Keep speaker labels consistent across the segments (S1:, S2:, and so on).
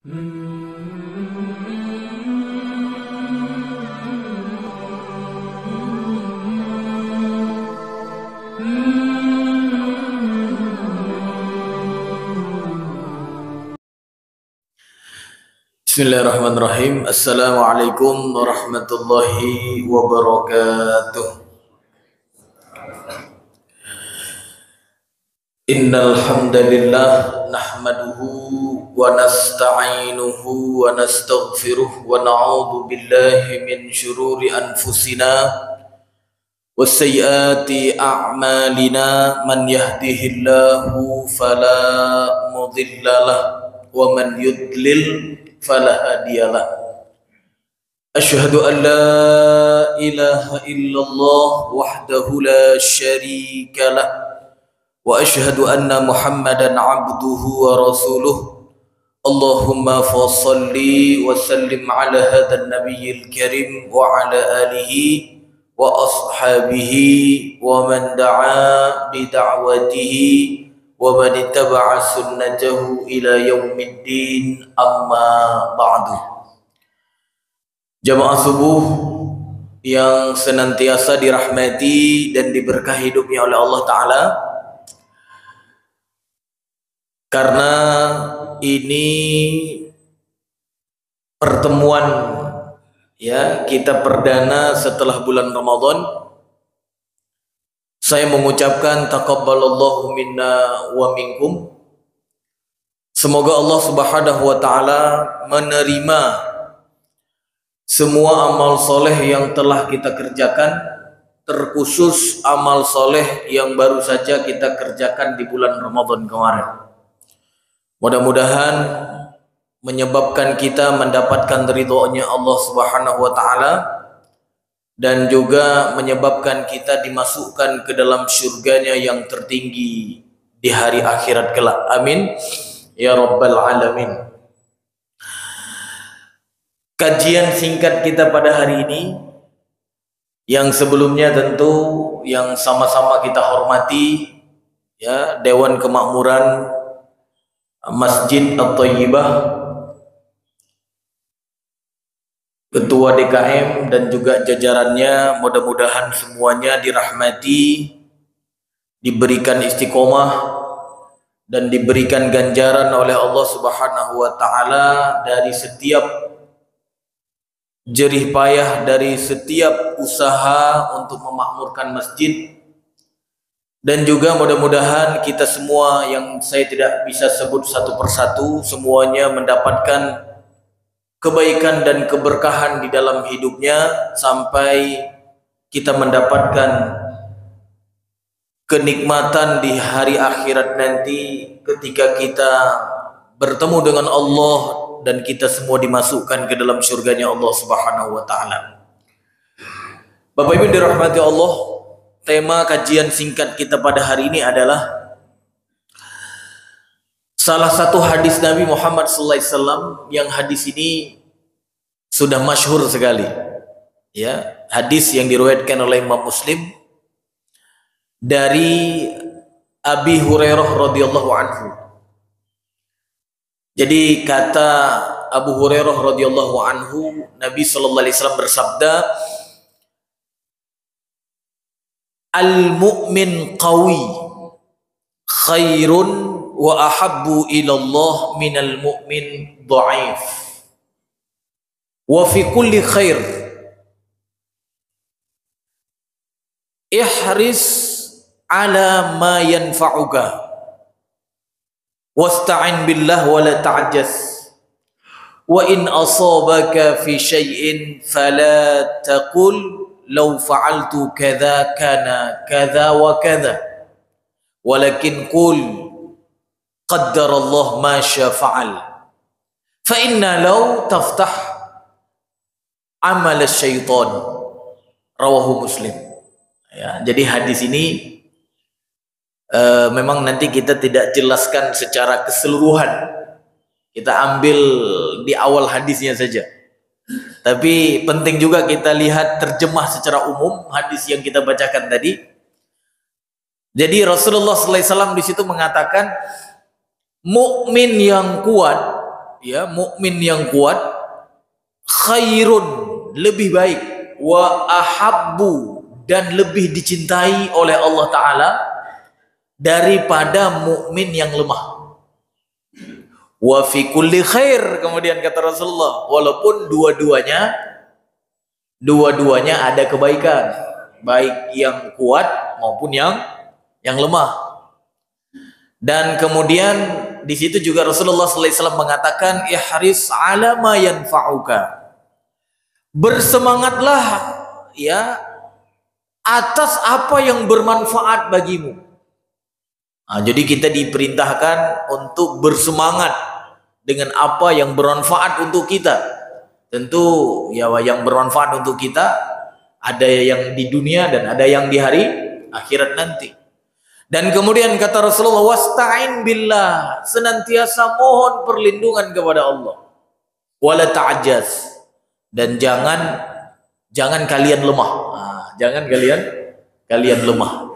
S1: Bismillahirrahmanirrahim. Assalamualaikum warahmatullahi wabarakatuh. Innal hamdalillah nahmaduhu wa nasta'inuhu wa nastaghfiruh wa na'udzu billahi min shururi anfusina wa sayyiati a'malina. Man yahdihillahu fala mudhillalah wa man yudlil fala hadiyalah. Asyhadu an la ilaha illallah wahdahu la syarikalah wa asyhadu anna Muhammadan abduhu wa rasuluh. Allahumma fassalli wa sallim ala hadzal nabiyil karim wa ala alihi wa ashabihi wa man da'a bi da'watihi wa man ittaba'a sunnatahu ila yaumiddin. Amma ba'du. Jamaah subuh yang senantiasa dirahmati dan diberkahi hidupnya oleh Allah Ta'ala, karena ini pertemuan kita perdana setelah bulan Ramadan, saya mengucapkan taqabbalallahu minna wa minkum. Semoga Allah Subhanahu wa taala menerima semua amal soleh yang telah kita kerjakan, terkhusus amal soleh yang baru saja kita kerjakan di bulan Ramadan kemarin. Mudah-mudahan menyebabkan kita mendapatkan ridhonya Allah Subhanahu wa taala dan juga menyebabkan kita dimasukkan ke dalam syurganya yang tertinggi di hari akhirat kelak. Amin ya rabbal alamin. Kajian singkat kita pada hari ini, yang sebelumnya tentu yang sama-sama kita hormati, Dewan Kemakmuran Masjid At-Thayyibah, Ketua DKM dan juga jajarannya, mudah-mudahan semuanya dirahmati, diberikan istiqomah dan diberikan ganjaran oleh Allah Subhanahu wa taala dari setiap jerih payah, dari setiap usaha untuk memakmurkan masjid. Dan juga mudah-mudahan kita semua yang saya tidak bisa sebut satu persatu, semuanya mendapatkan kebaikan dan keberkahan di dalam hidupnya sampai kita mendapatkan kenikmatan di hari akhirat nanti ketika kita bertemu dengan Allah dan kita semua dimasukkan ke dalam surganya Allah Subhanahu wa taala. Bapak Ibu dirahmati Allah, tema kajian singkat kita pada hari ini adalah salah satu hadis Nabi Muhammad SAW, yang hadis ini sudah masyhur sekali, hadis yang diriwayatkan oleh Imam Muslim dari Abi Hurairah radhiyallahu anhu. Jadi kata Abu Hurairah radhiyallahu anhu, Nabi sallallahu alaihi wasallam bersabda, al-mu'min qawi khairun wa ahabbu ilallah minal mu'min dha'if wa fi kulli khair ihris ala ma yanfa'uka wasta'in billah wa la ta'ajjaz wa in asabaka fi syai'in fala taqul law fa'altu kadza kana kadza wa kadza walakin qul qaddarallahu ma syaa fa'al fa inna law taftah amal syaitan. Rawahu Muslim. Jadi hadis ini memang nanti kita tidak jelaskan secara keseluruhan, kita ambil di awal hadisnya saja. Tapi penting juga kita lihat terjemah secara umum hadis yang kita bacakan tadi. Jadi Rasulullah SAW di situ mengatakan, mukmin yang kuat, ya, mukmin yang kuat khairun, lebih baik, wa ahabbu, dan lebih dicintai oleh Allah Ta'ala daripada mukmin yang lemah. Wa fi kulli khair, kemudian kata Rasulullah, walaupun dua-duanya ada kebaikan, baik yang kuat maupun yang lemah. Dan kemudian di situ juga Rasulullah sallallahu alaihi wasallam mengatakan, ihris ala ma yanfa'uka, bersemangatlah ya atas apa yang bermanfaat bagimu. Nah, jadi kita diperintahkan untuk bersemangat dengan apa yang bermanfaat untuk kita. Tentu ya, yang bermanfaat untuk kita ada yang di dunia dan ada yang di hari akhirat nanti. Dan kemudian kata Rasulullah, wasta'in billah, senantiasa mohon perlindungan kepada Allah. Wala ta'jaz, dan jangan kalian lemah. Nah, jangan kalian lemah.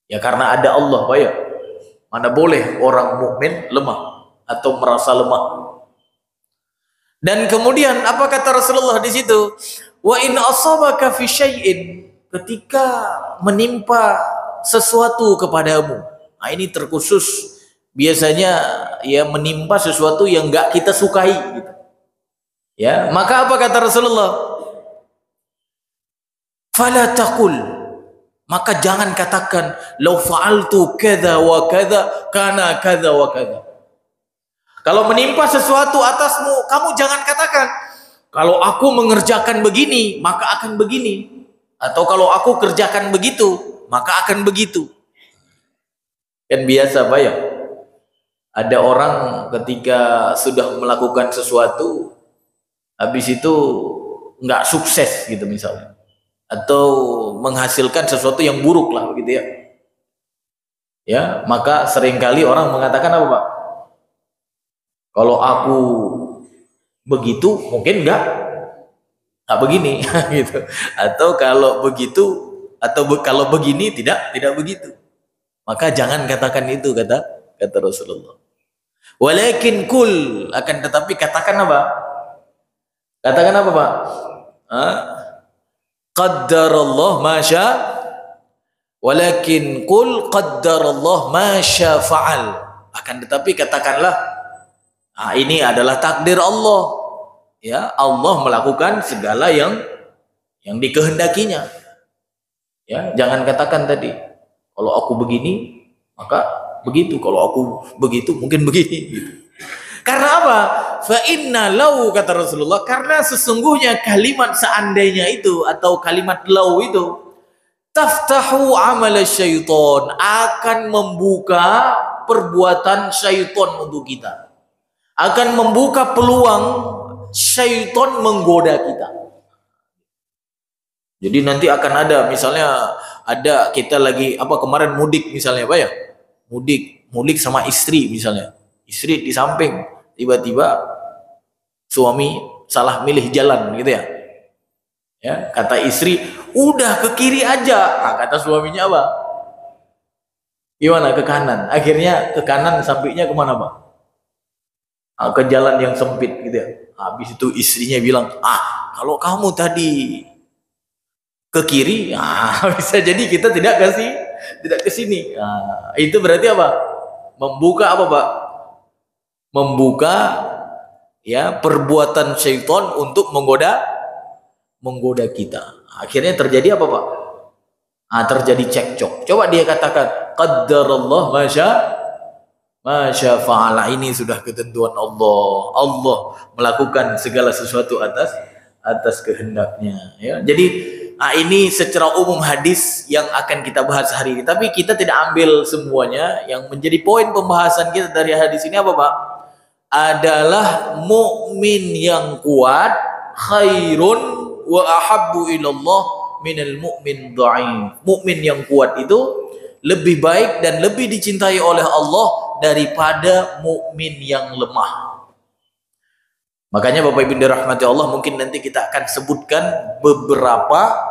S1: Ya, karena ada Allah, Pak ya. Mana boleh orang mukmin lemah atau merasa lemah. Dan kemudian apa kata Rasulullah di situ? Wa in asabaka fi syai'in, ketika menimpa sesuatu kepadamu. Nah, ini terkhusus biasanya ya menimpa sesuatu yang enggak kita sukai gitu. Ya, maka apa kata Rasulullah? Fala taqul, maka jangan katakan law fa'altu kadza wa kadza kana kadza wa kadza. Kalau menimpa sesuatu atasmu, kamu jangan katakan kalau aku mengerjakan begini maka akan begini, atau kalau aku kerjakan begitu maka akan begitu. Kan biasa Pak ya, ada orang ketika sudah melakukan sesuatu habis itu nggak sukses gitu misalnya, atau menghasilkan sesuatu yang buruk lah begitu ya. Ya, maka seringkali orang mengatakan apa Pak? Kalau aku begitu mungkin nggak begini gitu. Atau kalau begitu, atau kalau begini tidak begitu. Maka jangan katakan itu, kata Rasulullah. Walakin kul, akan tetapi katakan apa? Katakan apa Pak? Qaddarallah ma sya, walakin qul qaddarallah ma sya fa'al. Akan tetapi katakanlah, ini adalah takdir Allah. Ya, Allah melakukan segala yang dikehendakinya. Ya, jangan katakan tadi kalau aku begini maka begitu, kalau aku begitu mungkin begini gitu. Karena apa? Fa inna lau, kata Rasulullah, karena sesungguhnya kalimat seandainya itu atau kalimat lau itu taftahu amal syaitan, akan membuka perbuatan syaitan untuk kita, akan membuka peluang syaitan menggoda kita. Jadi nanti akan ada, misalnya ada kita lagi kemarin mudik misalnya Pak ya, mudik sama istri misalnya, istri di samping, tiba-tiba suami salah milih jalan gitu ya. Ya, kata istri, udah ke kiri aja. Nah, kata suaminya apa? Gimana? Ke kanan. Akhirnya ke kanan, sampainya kemana Pak? Ke jalan yang sempit gitu ya. Habis itu istrinya bilang, kalau kamu tadi ke kiri, bisa jadi kita tidak ke sini. Itu berarti apa? Membuka apa Pak? Membuka ya perbuatan syaitan untuk menggoda kita. Akhirnya terjadi apa Pak? Terjadi cekcok. Coba dia katakan, qaddarallah masya fa'ala, ini sudah ketentuan Allah. Allah melakukan segala sesuatu atas kehendaknya. Ya. Jadi ini secara umum hadis yang akan kita bahas hari ini. Tapi kita tidak ambil semuanya. Yang menjadi poin pembahasan kita dari hadis ini apa Pak? Adalah mukmin yang kuat khairun wa ahabbu ilallah minal mu'min dha'if. Mukmin yang kuat itu lebih baik dan lebih dicintai oleh Allah daripada mukmin yang lemah. Makanya Bapak Ibu dirahmati Allah, mungkin nanti kita akan sebutkan beberapa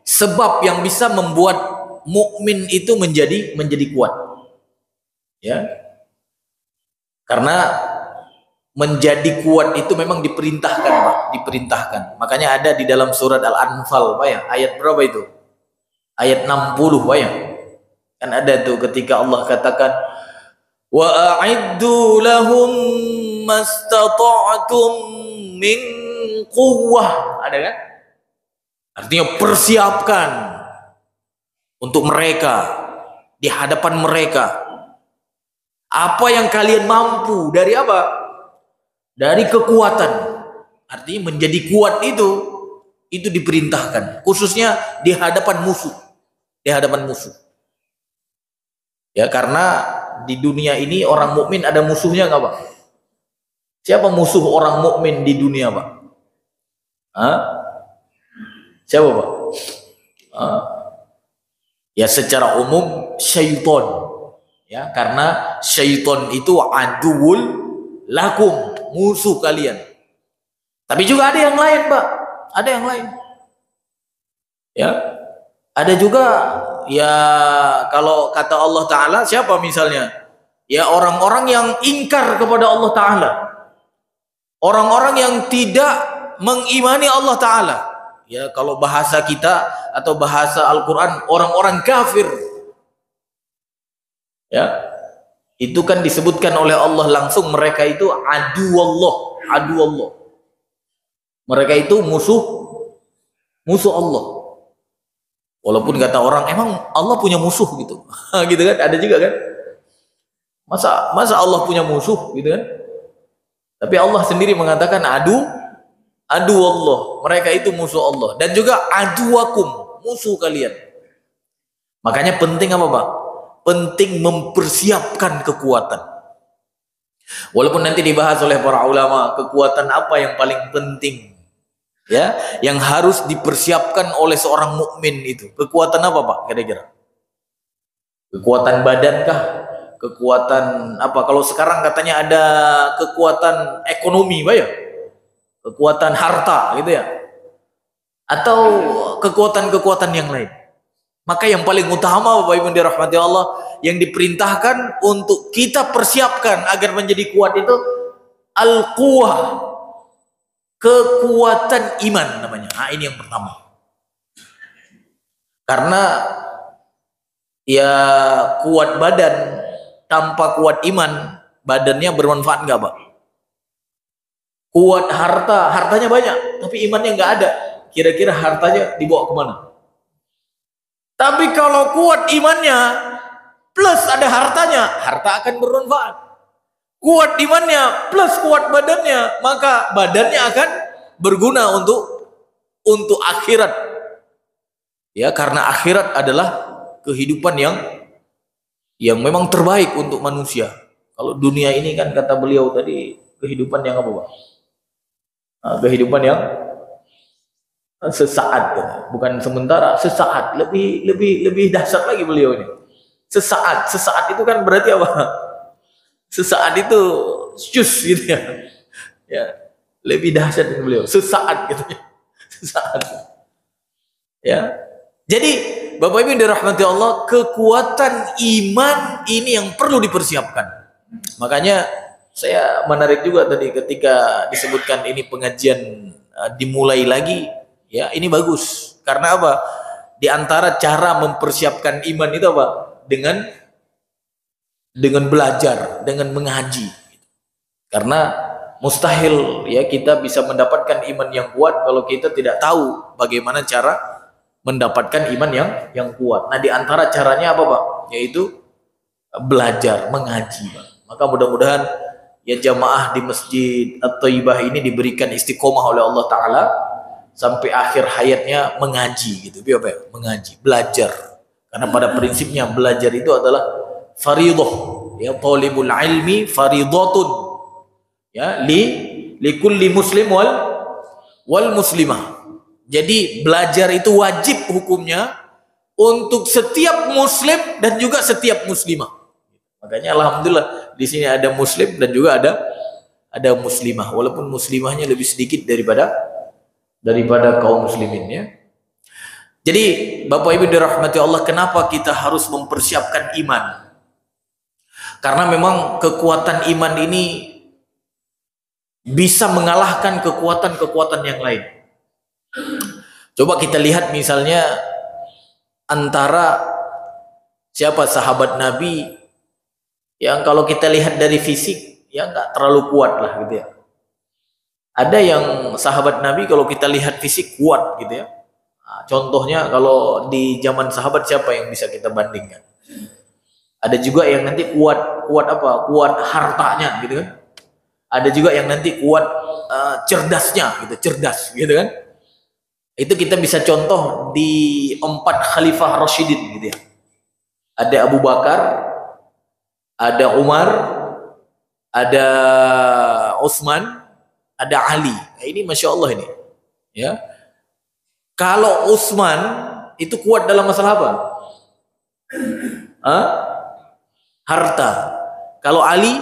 S1: sebab yang bisa membuat mukmin itu menjadi kuat. Ya. Karena menjadi kuat itu memang diperintahkan, Pak, diperintahkan. Makanya ada di dalam surat Al-Anfal, Pak ya, ayat berapa itu? Ayat 60, Pak ya. Kan ada tuh ketika Allah katakan wa a'iddu lahum mastata'tum min quwwah, ada kan? Artinya persiapkan untuk mereka, di hadapan mereka, apa yang kalian mampu dari apa? Dari kekuatan. Artinya menjadi kuat itu diperintahkan, khususnya di hadapan musuh. Di hadapan musuh. Ya, karena di dunia ini orang mukmin ada musuhnya nggak, Pak? Siapa musuh orang mukmin di dunia, Pak? Hah? Siapa, Pak? Ya secara umum syaitan. Ya, karena syaitan itu aduul lakum, musuh kalian. Tapi juga ada yang lain, Pak. Ada yang lain. Ya. Ada juga ya, kalau kata Allah Ta'ala, siapa misalnya? Ya orang-orang yang ingkar kepada Allah Ta'ala, orang-orang yang tidak mengimani Allah Ta'ala. Ya, kalau bahasa kita atau bahasa Al-Quran, orang-orang kafir. Ya, itu kan disebutkan oleh Allah langsung, mereka itu adu Allah. Mereka itu musuh Allah. Walaupun kata orang, emang Allah punya musuh gitu. Gitu kan, ada juga kan. Masa Allah punya musuh gitu kan. Tapi Allah sendiri mengatakan adu Allah. Mereka itu musuh Allah. Dan juga aduwakum, musuh kalian. Makanya penting apa, Pak? Penting mempersiapkan kekuatan. Walaupun nanti dibahas oleh para ulama, kekuatan apa yang paling penting, ya, yang harus dipersiapkan oleh seorang mukmin itu. Kekuatan apa, Pak, kira-kira? Kekuatan badankah? Kekuatan apa? Kalau sekarang katanya ada kekuatan ekonomi, Pak ya? Kekuatan harta gitu ya? Atau kekuatan-kekuatan yang lain? Maka yang paling utama, Bapak Ibu dirahmati Allah, yang diperintahkan untuk kita persiapkan agar menjadi kuat itu al-quwah, kekuatan iman namanya. Nah, ini yang pertama. Karena ya kuat badan tanpa kuat iman, badannya bermanfaat nggak, Pak? Kuat harta, hartanya banyak, tapi imannya nggak ada. Kira-kira hartanya dibawa kemana? Tapi kalau kuat imannya plus ada hartanya, harta akan bermanfaat. Kuat imannya plus kuat badannya, maka badannya akan berguna untuk akhirat. Ya, karena akhirat adalah kehidupan yang memang terbaik untuk manusia. Kalau dunia ini kan kata beliau tadi kehidupan yang apa, Pak? Kehidupan yang sesaat, bukan sementara, sesaat. Lebih dahsyat lagi beliau ini. Sesaat itu kan berarti apa? Sesaat itu cus gitu ya. Ya, lebih dahsyat dari beliau. Sesaat gitu ya. Sesaat. Ya. Jadi Bapak Ibu dirahmati Allah, kekuatan iman ini yang perlu dipersiapkan. Makanya saya menarik juga tadi ketika disebutkan ini pengajian dimulai lagi, ya ini bagus. Karena apa? Di antara cara mempersiapkan iman itu apa? Dengan belajar, dengan mengaji. Karena mustahil ya kita bisa mendapatkan iman yang kuat kalau kita tidak tahu bagaimana cara mendapatkan iman yang kuat. Nah, di antara caranya apa, Pak? Yaitu belajar, mengaji, Pak. Maka mudah-mudahan ya jamaah di Masjid At-Thayyibah ini diberikan istiqomah oleh Allah Ta'ala sampai akhir hayatnya mengaji gitu. Apa ya? Mengaji, belajar. Karena pada prinsipnya belajar itu adalah faridah. Ya, talibul ilmi faridatun. Ya, li kulli muslim wal muslimah. Jadi belajar itu wajib hukumnya untuk setiap muslim dan juga setiap muslimah. Makanya alhamdulillah di sini ada muslim dan juga ada muslimah, walaupun muslimahnya lebih sedikit daripada kaum muslimin ya. Jadi Bapak Ibu dirahmati Allah, kenapa kita harus mempersiapkan iman? Karena memang kekuatan iman ini bisa mengalahkan kekuatan-kekuatan yang lain. Coba kita lihat misalnya antara siapa sahabat Nabi yang kalau kita lihat dari fisik ya nggak terlalu kuat lah gitu ya. Ada yang sahabat Nabi kalau kita lihat fisik kuat gitu ya. Nah, contohnya kalau di zaman sahabat siapa yang bisa kita bandingkan? Ada juga yang nanti kuat apa? Kuat hartanya gitu kan. Ada juga yang nanti kuat cerdasnya gitu, cerdas gitu kan. Itu kita bisa contoh di 4 khalifah Rasyidin gitu ya. Ada Abu Bakar, ada Umar, ada Utsman, ada Ali. Nah, ini Masya Allah ini. Ya. Kalau Utsman itu kuat dalam masalah apa? Hah? Harta. Kalau Ali?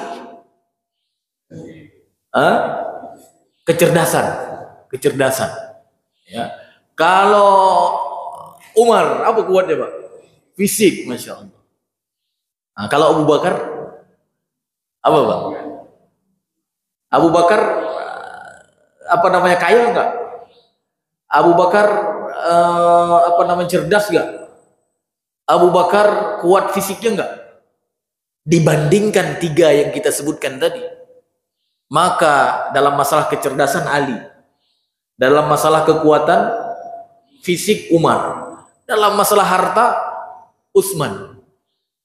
S1: Kecerdasan. Kecerdasan. Ya. Kalau Umar, apa kuatnya Pak? Fisik, Masya Allah. Nah, kalau Abu Bakar, apa Pak? Abu Bakar, apa namanya, kaya enggak? Abu Bakar, apa namanya, cerdas enggak? Abu Bakar kuat fisiknya enggak? Dibandingkan 3 yang kita sebutkan tadi. Maka dalam masalah kecerdasan Ali, dalam masalah kekuatan fisik Umar, dalam masalah harta Utsman.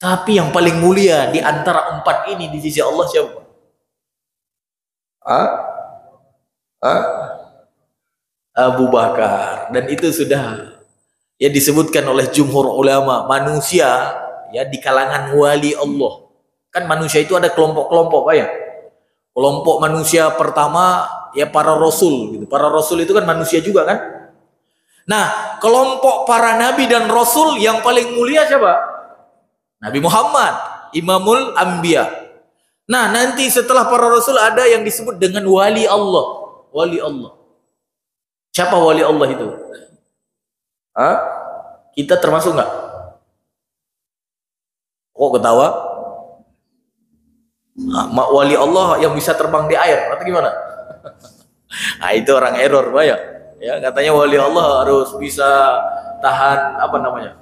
S1: Tapi yang paling mulia di antara 4 ini di sisi Allah siapa? Abu Bakar. Dan itu sudah ya disebutkan oleh jumhur ulama, manusia ya di kalangan wali Allah. Kan manusia itu ada kelompok-kelompok Pak ya. Kelompok manusia pertama ya para rasul gitu. Para rasul itu kan manusia juga kan? Nah, kelompok para nabi dan rasul yang paling mulia siapa? Nabi Muhammad, Imamul Anbiya. Nah, nanti setelah para rasul ada yang disebut dengan wali Allah. Wali Allah. Siapa wali Allah itu? Kita termasuk nggak? Kok ketawa? Wali Allah yang bisa terbang di air atau gimana? Nah, itu orang error Pak ya. Ya, katanya wali Allah harus bisa tahan apa namanya?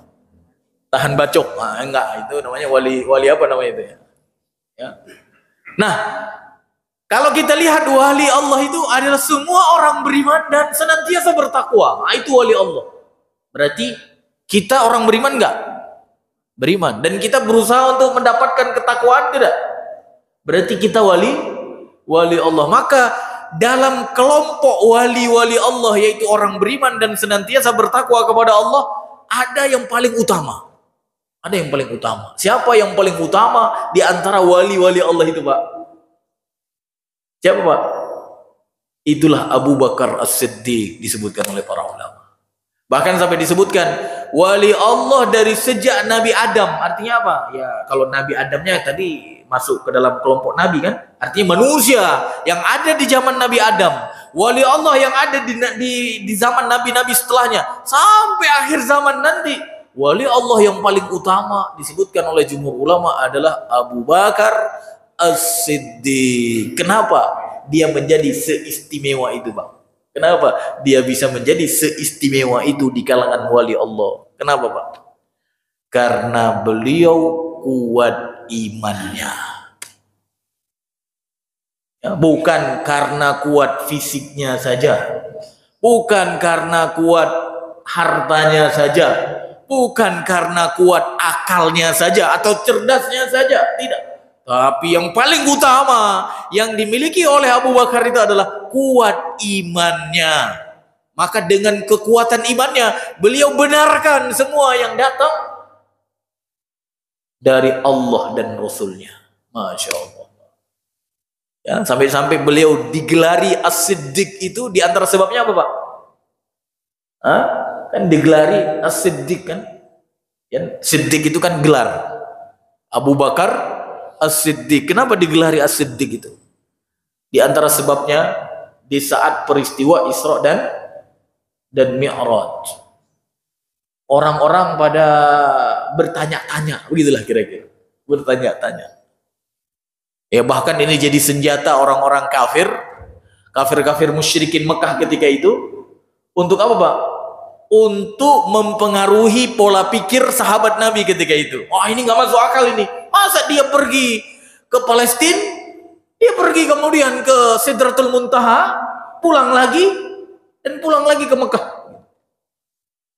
S1: Tahan bacok. Nah, enggak, itu namanya wali apa namanya itu ya? Ya. Nah, kalau kita lihat wali Allah itu adalah semua orang beriman dan senantiasa bertakwa. Nah, itu wali Allah. Berarti kita orang beriman enggak? Beriman. Dan kita berusaha untuk mendapatkan ketakwaan tidak? Berarti kita wali Allah. Maka dalam kelompok wali-wali Allah, yaitu orang beriman dan senantiasa bertakwa kepada Allah, ada yang paling utama. Ada yang paling utama. Siapa yang paling utama di antara wali-wali Allah itu Pak? Siapa Pak? Itulah Abu Bakar As-Siddiq, disebutkan oleh para ulama. Bahkan sampai disebutkan wali Allah dari sejak Nabi Adam. Artinya apa? Ya kalau Nabi Adamnya tadi masuk ke dalam kelompok Nabi kan? Artinya manusia yang ada di zaman Nabi Adam. Wali Allah yang ada di zaman Nabi-Nabi setelahnya. Sampai akhir zaman nanti. Wali Allah yang paling utama disebutkan oleh jumhur ulama adalah Abu Bakar As-Siddiq. Kenapa dia menjadi seistimewa itu Pak? Kenapa dia bisa menjadi seistimewa itu di kalangan wali Allah? Kenapa Pak? Karena beliau kuat imannya. Ya, bukan karena kuat fisiknya saja. Bukan karena kuat hartanya saja. Bukan karena kuat akalnya saja atau cerdasnya saja. Tidak. Tapi yang paling utama yang dimiliki oleh Abu Bakar itu adalah kuat imannya. Maka dengan kekuatan imannya beliau benarkan semua yang datang dari Allah dan Rasulnya. Masya Allah. Ya, sampai-sampai beliau digelari As-Siddiq itu di antara sebabnya apa Pak? Kan digelari As-Siddiq kan? Ya, Siddiq itu kan gelar. Abu Bakar As-Siddiq. Kenapa digelari As-Siddiq itu? Di antara sebabnya di saat peristiwa Isra dan Mi'raj. Orang-orang pada bertanya-tanya, begitulah kira-kira. Bertanya-tanya. Ya bahkan ini jadi senjata orang-orang kafir kafir-kafir musyrikin Mekah ketika itu. Untuk apa, Pak? Untuk mempengaruhi pola pikir sahabat Nabi ketika itu. Wah, ini nggak masuk akal ini. Masa dia pergi ke Palestina, dia pergi kemudian ke Sidratul Muntaha, pulang lagi, dan pulang lagi ke Mekah.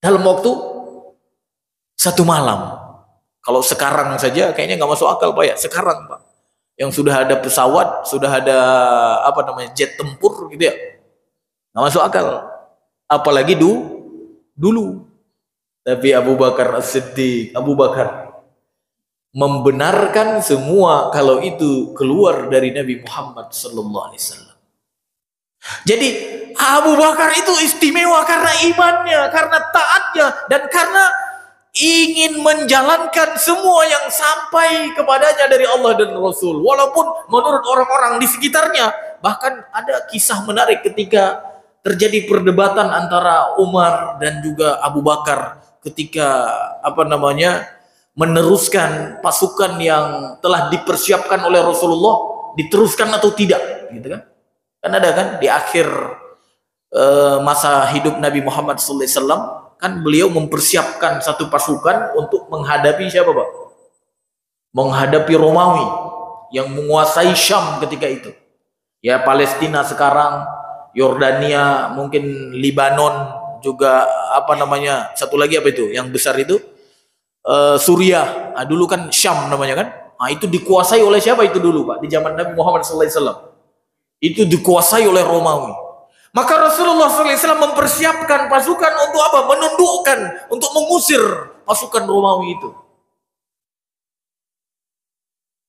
S1: Dalam waktu satu malam. Kalau sekarang saja kayaknya nggak masuk akal, Pak ya. Sekarang, Pak, yang sudah ada pesawat, sudah ada jet tempur gitu ya, nggak masuk akal. Apalagi dulu. Tapi Abu Bakar As-Siddiq, Abu Bakar membenarkan semua kalau itu keluar dari Nabi Muhammad sallallahu alaihi wasallam. Jadi Abu Bakar itu istimewa karena imannya, karena taatnya, dan karena ingin menjalankan semua yang sampai kepadanya dari Allah dan Rasul. Walaupun menurut orang-orang di sekitarnya, bahkan ada kisah menarik ketika terjadi perdebatan antara Umar dan juga Abu Bakar ketika meneruskan pasukan yang telah dipersiapkan oleh Rasulullah, diteruskan atau tidak, gitu kan? Kan ada kan di akhir masa hidup Nabi Muhammad SAW, kan beliau mempersiapkan satu pasukan untuk menghadapi siapa, Pak? Menghadapi Romawi yang menguasai Syam ketika itu. Ya, Palestina sekarang, Yordania, mungkin Libanon, juga satu lagi apa itu yang besar itu, Suriah. Nah, dulu kan Syam namanya kan. Nah, itu dikuasai oleh siapa itu dulu, Pak? Di zaman Nabi Muhammad SAW itu dikuasai oleh Romawi. Maka Rasulullah SAW mempersiapkan pasukan untuk apa? Menundukkan, untuk mengusir pasukan Romawi itu.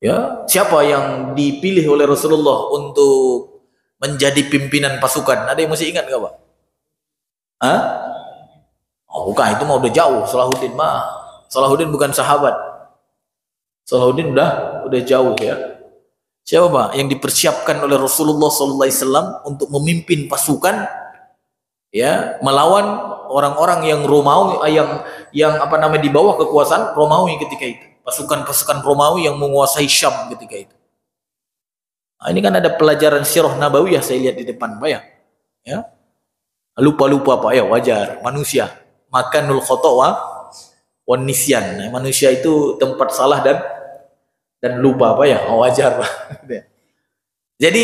S1: Ya, siapa yang dipilih oleh Rasulullah untuk menjadi pimpinan pasukan? Ada yang masih ingat nggak, Pak? Hah? Oh, bukan, itu mah udah jauh. Salahuddin bukan sahabat. Salahuddin udah jauh ya. Siapa, Pak, yang dipersiapkan oleh Rasulullah SAW untuk memimpin pasukan ya melawan orang-orang yang Romawi, yang di bawah kekuasaan Romawi ketika itu. Pasukan-pasukan Romawi yang menguasai Syam ketika itu. Nah, ini kan ada pelajaran sirah nabawiyah saya lihat di depan, Pak ya. Ya. Lupa-lupa, Pak ya, wajar, manusia. Makanul khotowa wan nisyan. Nah, manusia itu tempat salah dan lupa, Pak ya, wajar, Pak. Jadi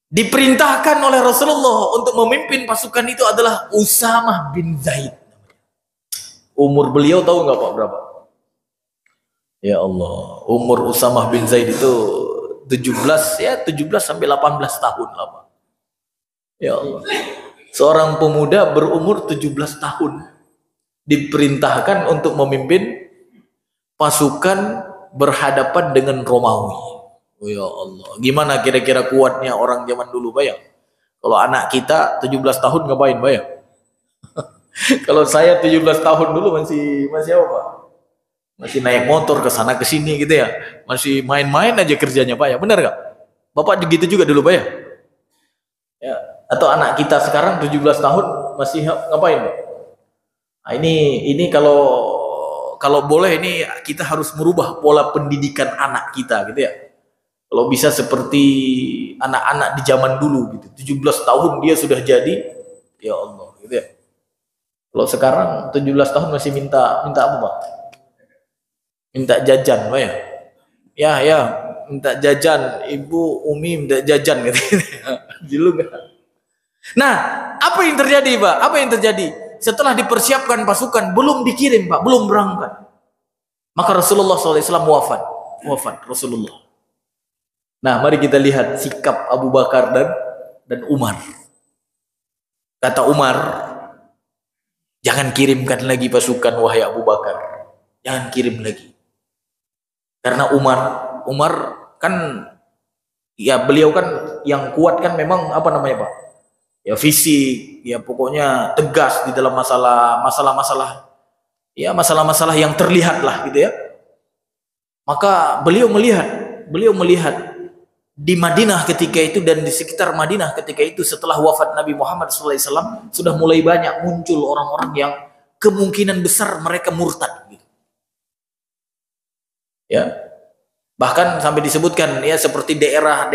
S1: diperintahkan oleh Rasulullah untuk memimpin pasukan itu adalah Usamah bin Zaid. Umur beliau tahu nggak, Pak, berapa? Ya Allah, umur Usamah bin Zaid itu 17 sampai 18 tahun lah, Pak. Ya Allah. Seorang pemuda berumur 17 tahun diperintahkan untuk memimpin pasukan berhadapan dengan Romawi. Oh ya Allah, gimana kira-kira kuatnya orang zaman dulu, Pak ya? Kalau anak kita 17 tahun ngapain, Pak ya? Kalau saya 17 tahun dulu masih apa, Pak? Masih naik motor ke sana ke sini gitu ya. Masih main-main aja kerjanya, Pak ya. Benar nggak? Bapak gitu juga dulu, Pak ya? Ya. Atau anak kita sekarang 17 tahun masih ngapain, Pak? Nah, ini kalau boleh ini kita harus merubah pola pendidikan anak kita gitu ya. Kalau bisa seperti anak-anak di zaman dulu gitu. 17 tahun dia sudah jadi, ya Allah gitu ya. Kalau sekarang 17 tahun masih minta apa, Pak? Minta jajan, Pak ya. Ya, minta jajan, Ibu Umi minta jajan gitu. Dulu enggak. Nah, apa yang terjadi, Pak? Apa yang terjadi? Setelah dipersiapkan pasukan, belum dikirim, Pak, belum berangkat. Maka Rasulullah SAW wafat Rasulullah. Nah, mari kita lihat sikap Abu Bakar dan Umar. Kata Umar, jangan kirimkan lagi pasukan, wahai Abu Bakar. Jangan kirim lagi. Karena Umar kan, ya beliau kan yang kuat kan memang Pak? Ya fisik, ya pokoknya tegas di dalam masalah-masalah yang terlihat lah gitu ya. Maka beliau melihat di Madinah ketika itu dan di sekitar Madinah ketika itu setelah wafat Nabi Muhammad SAW sudah mulai banyak muncul orang-orang yang kemungkinan besar mereka murtad gitu. Ya. Bahkan sampai disebutkan ya seperti daerah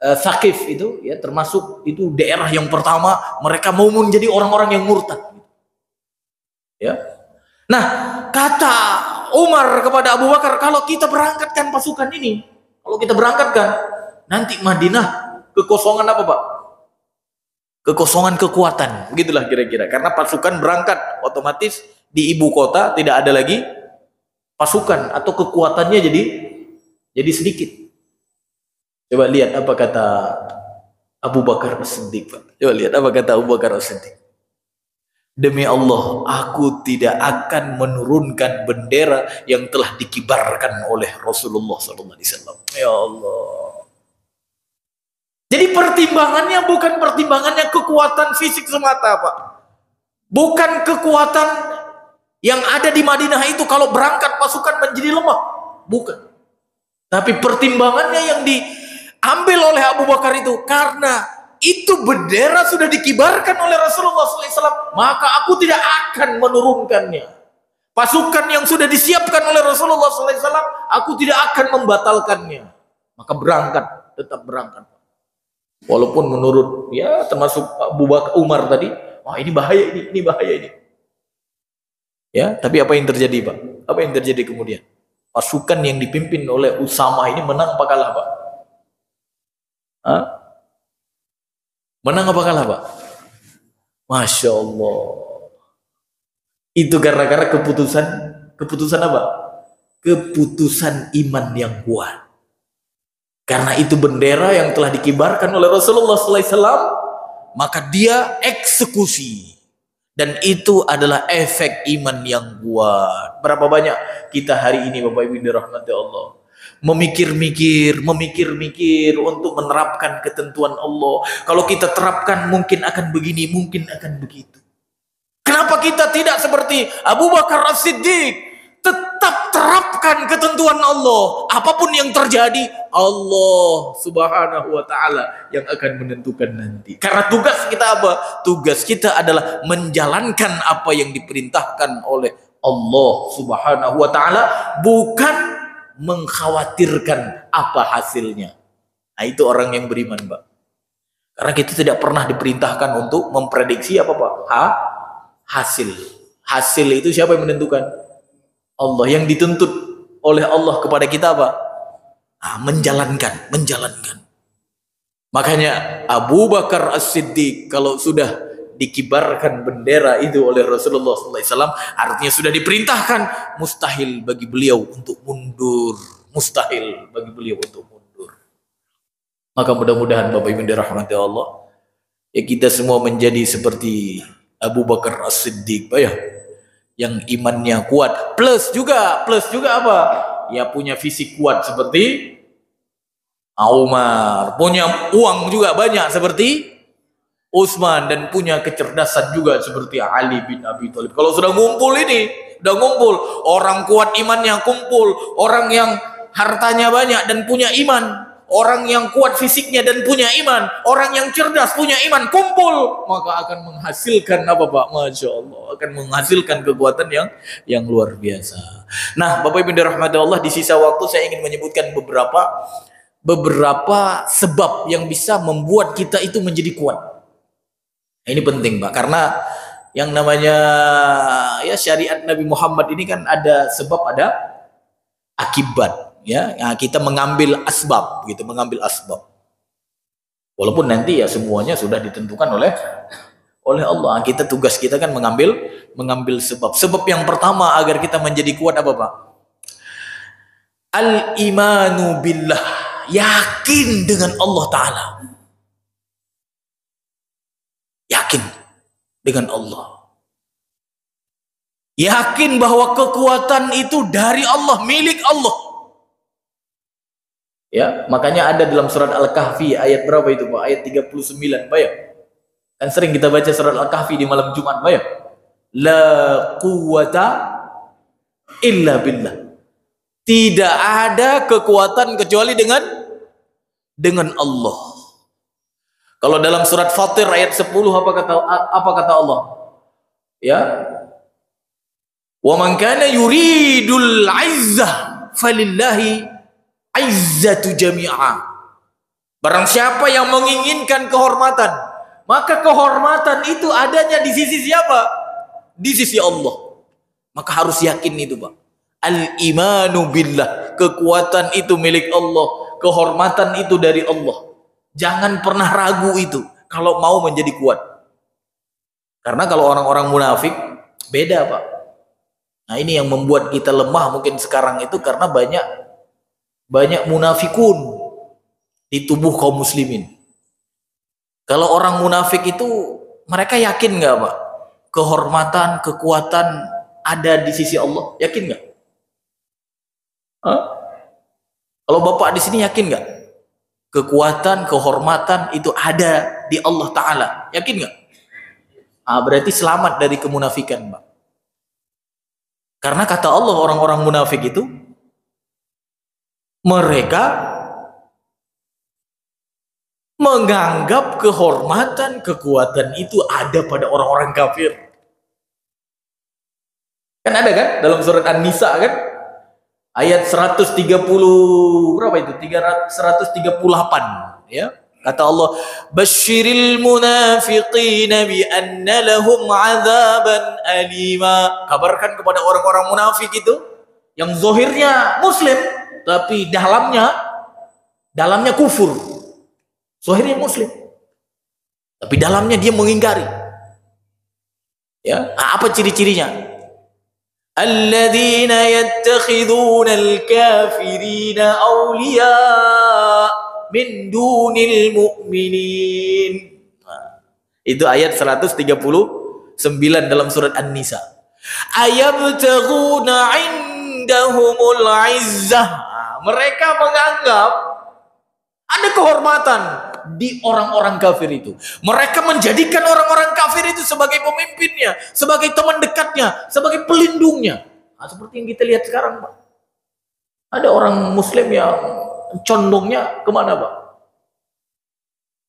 S1: Thaqif itu ya termasuk itu daerah yang pertama mereka mau menjadi orang-orang yang murtad. Ya. Nah, kata Umar kepada Abu Bakar, kalau kita berangkatkan pasukan ini, kalau kita berangkatkan, nanti Madinah kekosongan apa, Pak? Kekosongan kekuatan, begitulah kira-kira. Karena pasukan berangkat, otomatis di ibu kota tidak ada lagi pasukan atau kekuatannya jadi sedikit. Coba lihat apa kata Abu Bakar As-Siddiq, Pak. Coba lihat apa kata Abu Bakar As-Siddiq. Demi Allah, aku tidak akan menurunkan bendera yang telah dikibarkan oleh Rasulullah SAW. Ya Allah. Jadi pertimbangannya bukan pertimbangannya kekuatan fisik semata, Pak. Bukan kekuatan yang ada di Madinah itu kalau berangkat pasukan menjadi lemah. Bukan. Tapi pertimbangannya yang diambil oleh Abu Bakar itu karena itu bendera sudah dikibarkan oleh Rasulullah SAW, maka aku tidak akan menurunkannya. Pasukan yang sudah disiapkan oleh Rasulullah SAW, aku tidak akan membatalkannya. Maka berangkat, tetap berangkat. Walaupun menurut ya termasuk Abu Bakar Umar tadi, wah ini bahaya ini bahaya ini. Ya, tapi apa yang terjadi, Pak? Apa yang terjadi kemudian? Pasukan yang dipimpin oleh Usama ini menang apa kalah, Pak? Hah? Menang apa kalah, Pak? Masya Allah. Itu gara-gara keputusan apa? Keputusan iman yang kuat. Karena itu bendera yang telah dikibarkan oleh Rasulullah SAW, maka dia eksekusi. Dan itu adalah efek iman yang kuat. Berapa banyak kita hari ini, Bapak Ibu dirahmati Allah, memikir-mikir untuk menerapkan ketentuan Allah. Kalau kita terapkan mungkin akan begini, mungkin akan begitu. Kenapa kita tidak seperti Abu Bakar As-Siddiq? Tetap terapkan ketentuan Allah. Apapun yang terjadi, Allah Subhanahu wa ta'ala yang akan menentukan nanti. Karena tugas kita apa? Tugas kita adalah menjalankan apa yang diperintahkan oleh Allah Subhanahu wa ta'ala, bukan mengkhawatirkan apa hasilnya. Nah, itu orang yang beriman, Pak. Karena kita tidak pernah diperintahkan untuk memprediksi apa, Pak? Hasil. Hasil itu siapa yang menentukan? Allah. Yang dituntut oleh Allah kepada kita apa? Menjalankan. Makanya Abu Bakar As-Siddiq kalau sudah dikibarkan bendera itu oleh Rasulullah SAW, artinya sudah diperintahkan, mustahil bagi beliau untuk mundur. Mustahil bagi beliau untuk mundur. Maka mudah-mudahan Bapak Ibu dirahmati Allah, ya kita semua menjadi seperti Abu Bakar As-Siddiq, Pak ya, yang imannya kuat, plus juga apa? Ya punya fisik kuat seperti Umar, punya uang juga banyak seperti Utsman, dan punya kecerdasan juga seperti Ali bin Abi Thalib. Kalau sudah ngumpul orang kuat imannya kumpul, orang yang hartanya banyak dan punya iman, orang yang kuat fisiknya dan punya iman, orang yang cerdas punya iman, kumpul, maka akan menghasilkan apa, Pak? Masya Allah, akan menghasilkan kekuatan yang luar biasa. Nah, Bapak Ibu dirahmati Allah, di sisa waktu saya ingin menyebutkan beberapa sebab yang bisa membuat kita itu menjadi kuat. Nah, ini penting, Pak, karena yang namanya ya syariat Nabi Muhammad ini kan ada sebab, ada akibat. Ya, kita mengambil asbab, walaupun nanti ya semuanya sudah ditentukan oleh Allah. Tugas kita kan mengambil sebab yang pertama agar kita menjadi kuat apa, Pak? Al-imanu billah, yakin dengan Allah Ta'ala, yakin dengan Allah, yakin bahwa kekuatan itu dari Allah, milik Allah. Ya, makanya ada dalam surat Al-Kahfi ayat berapa itu, Pak? Ayat 39, Pak ya. Kan sering kita baca surat Al-Kahfi di malam Jumat, Pak ya. La quwwata illa billah. Tidak ada kekuatan kecuali dengan Allah. Kalau dalam surat Fatir ayat 10 apa kata Allah? Ya. Wa man kana yuridul 'izzah falillahi izzatu jami'a. Barang siapa yang menginginkan kehormatan, maka kehormatan itu adanya di sisi siapa? Di sisi Allah. Maka harus yakin itu, Pak. Al-imanu billah, kekuatan itu milik Allah, kehormatan itu dari Allah. Jangan pernah ragu itu kalau mau menjadi kuat. Karena kalau orang-orang munafik beda, Pak. Nah, ini yang membuat kita lemah mungkin sekarang itu karena banyak munafikun di tubuh kaum muslimin. Kalau orang munafik itu mereka yakin nggak, Pak? Kehormatan, kekuatan ada di sisi Allah, yakin nggak? Kalau Bapak di sini yakin nggak? Kekuatan, kehormatan itu ada di Allah Ta'ala, yakin nggak? Berarti selamat dari kemunafikan, Pak. Karena kata Allah, orang-orang munafik itu mereka menganggap kehormatan, kekuatan itu ada pada orang-orang kafir. Kan ada kan dalam surat An-Nisa kan? Ayat 130 berapa itu? 138 ya. Kata Allah, "Basyiril munafiqina bi anna lahum 'adzaban alima." Kabarkan kepada orang-orang munafik itu yang zahirnya muslim tapi dalamnya kufur. Zahirnya muslim tapi dalamnya dia mengingkari. Ya, apa ciri-cirinya? Alladzina yattakhiduna al-kafirina awliya min dunil mu'minin. Itu ayat 139 dalam surat An-Nisa. Ayabtaghuna indahumul izzah. Mereka menganggap ada kehormatan di orang-orang kafir itu. Mereka menjadikan orang-orang kafir itu sebagai pemimpinnya, sebagai teman dekatnya, sebagai pelindungnya. Nah, seperti yang kita lihat sekarang, Pak. Ada orang muslim yang condongnya kemana, Pak?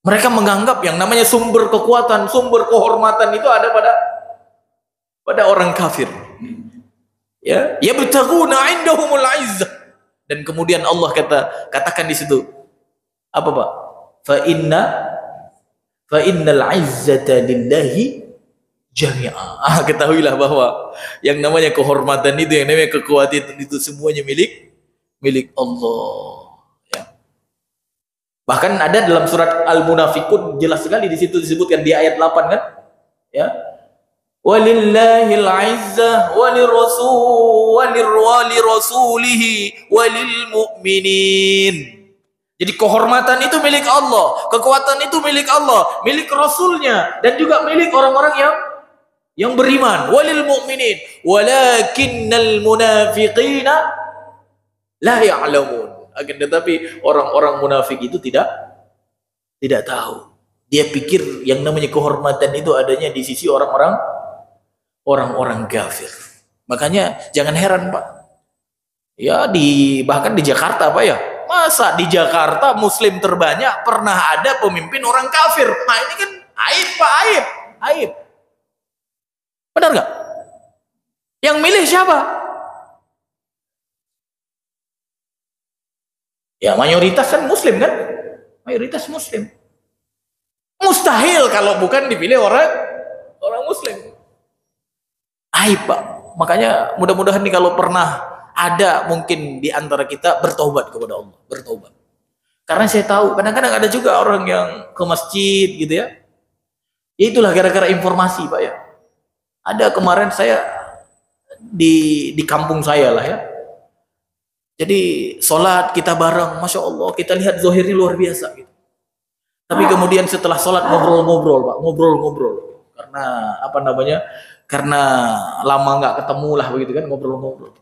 S1: Mereka menganggap yang namanya sumber kekuatan, sumber kehormatan itu ada pada orang kafir. Ya, yabtaghuna indahumul izzah. Dan kemudian Allah katakan di situ apa, Pak? Fa innal izzata lillahi jami'a. Ketahuilah bahwa yang namanya kehormatan itu, yang namanya kekuatan itu semuanya milik Allah. Ya. Bahkan ada dalam surat Al-Munafiqun jelas sekali di situ disebutkan di ayat 8 kan? Ya. Walillahil izzah walirrasulihi walil mu'minin. Jadi kehormatan itu milik Allah, kekuatan itu milik Allah, milik Rasulnya, dan juga milik orang-orang yang beriman. Walil mu'minin, walakinnal munafiqina la ya'lamun. Akan tetapi orang-orang munafik itu tidak tahu. Dia pikir yang namanya kehormatan itu adanya di sisi orang-orang kafir. Makanya jangan heran, Pak. Ya bahkan di Jakarta, Pak ya. Masa di Jakarta muslim terbanyak pernah ada pemimpin orang kafir? Nah ini kan aib, Pak, aib. Benar nggak? Yang milih siapa? Ya mayoritas kan muslim kan? Mayoritas muslim. Mustahil kalau bukan dipilih orang muslim. Aib, Pak. Makanya mudah-mudahan nih kalau pernah ada mungkin di antara kita bertobat kepada Allah, bertobat. Karena saya tahu kadang-kadang ada juga orang yang ke masjid gitu ya. Itulah gara-gara informasi, Pak ya. Ada kemarin saya di kampung saya lah ya. Jadi sholat kita bareng, Masya Allah, kita lihat zahirnya luar biasa gitu. Tapi kemudian setelah sholat ngobrol-ngobrol, Pak, ngobrol-ngobrol. Karena apa namanya? Karena lama nggak ketemu lah begitu kan, ngobrol-ngobrol.